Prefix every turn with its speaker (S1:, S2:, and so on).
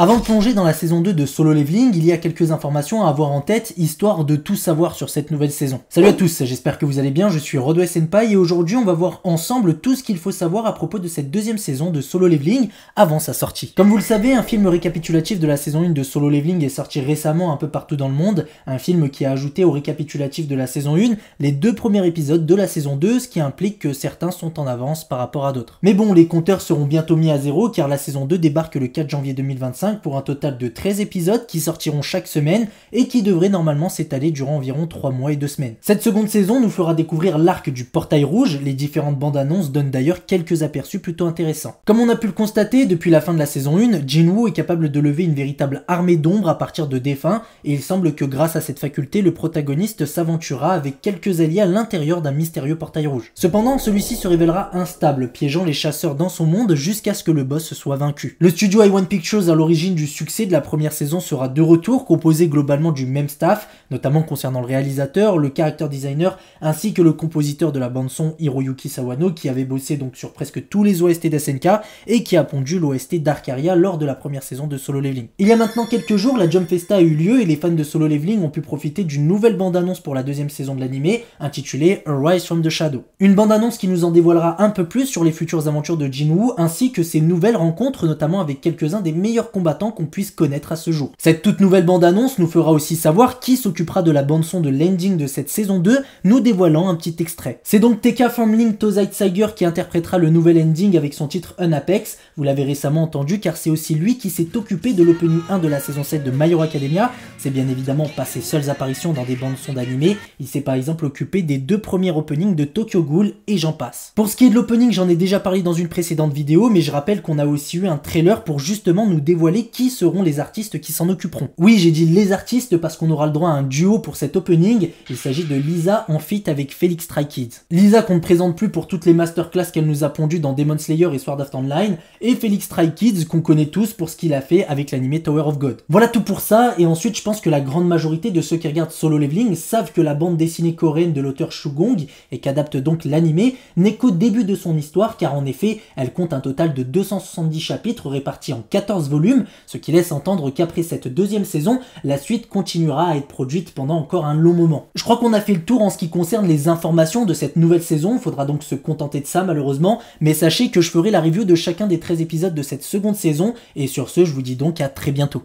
S1: Avant de plonger dans la saison 2 de Solo Leveling, il y a quelques informations à avoir en tête, histoire de tout savoir sur cette nouvelle saison. Salut à tous, j'espère que vous allez bien, je suis Rodo Senpai et aujourd'hui on va voir ensemble tout ce qu'il faut savoir à propos de cette deuxième saison de Solo Leveling avant sa sortie. Comme vous le savez, un film récapitulatif de la saison 1 de Solo Leveling est sorti récemment un peu partout dans le monde, un film qui a ajouté au récapitulatif de la saison 1 les 2 premiers épisodes de la saison 2, ce qui implique que certains sont en avance par rapport à d'autres. Mais bon, les compteurs seront bientôt mis à zéro car la saison 2 débarque le 4 janvier 2025 pour un total de 13 épisodes qui sortiront chaque semaine et qui devraient normalement s'étaler durant environ 3 mois et 2 semaines. Cette seconde saison nous fera découvrir l'arc du portail rouge, les différentes bandes annonces donnent d'ailleurs quelques aperçus plutôt intéressants. Comme on a pu le constater, depuis la fin de la saison 1, Jinwoo est capable de lever une véritable armée d'ombre à partir de défunts et il semble que grâce à cette faculté, le protagoniste s'aventurera avec quelques alliés à l'intérieur d'un mystérieux portail rouge. Cependant, celui-ci se révélera instable, piégeant les chasseurs dans son monde jusqu'à ce que le boss soit vaincu. Le studio A1 Pictures à l'origine du succès de la première saison sera de retour, composé globalement du même staff, notamment concernant le réalisateur, le character designer, ainsi que le compositeur de la bande-son Hiroyuki Sawano, qui avait bossé donc sur presque tous les OST d'SNK et qui a pondu l'OST d'Arcaria lors de la première saison de Solo Leveling. Il y a maintenant quelques jours, la Jump Festa a eu lieu et les fans de Solo Leveling ont pu profiter d'une nouvelle bande-annonce pour la deuxième saison de l'animé, intitulée Arise from the Shadow. Une bande-annonce qui nous en dévoilera un peu plus sur les futures aventures de Jinwoo, ainsi que ses nouvelles rencontres, notamment avec quelques-uns des meilleurs combattants qu'on puisse connaître à ce jour. Cette toute nouvelle bande-annonce nous fera aussi savoir qui s'occupera de la bande-son de l'ending de cette saison 2, nous dévoilant un petit extrait. C'est donc TK from Link Tozai Tiger qui interprétera le nouvel ending avec son titre Unapex, vous l'avez récemment entendu car c'est aussi lui qui s'est occupé de l'opening 1 de la saison 7 de My Hero Academia, c'est bien évidemment pas ses seules apparitions dans des bandes-son d'animé, il s'est par exemple occupé des 2 premiers openings de Tokyo Ghoul et j'en passe. Pour ce qui est de l'opening, j'en ai déjà parlé dans une précédente vidéo, mais je rappelle qu'on a aussi eu un trailer pour justement nous dévoiler qui seront les artistes qui s'en occuperont. Oui, j'ai dit les artistes parce qu'on aura le droit à un duo pour cet opening, il s'agit de Lisa en feat avec Felix Stray Kids. Lisa qu'on ne présente plus pour toutes les masterclass qu'elle nous a pondues dans Demon Slayer et Sword Art Online, et Felix Stray Kids qu'on connaît tous pour ce qu'il a fait avec l'anime Tower of God. Voilà tout pour ça, et ensuite je pense que la grande majorité de ceux qui regardent Solo Leveling savent que la bande dessinée coréenne de l'auteur Shugong, et qu'adapte donc l'anime, n'est qu'au début de son histoire car en effet, elle compte un total de 270 chapitres répartis en 14 volumes, ce qui laisse entendre qu'après cette deuxième saison, la suite continuera à être produite pendant encore un long moment. Je crois qu'on a fait le tour en ce qui concerne les informations de cette nouvelle saison, faudra donc se contenter de ça malheureusement, mais sachez que je ferai la review de chacun des 13 épisodes de cette seconde saison, et sur ce, je vous dis donc à très bientôt.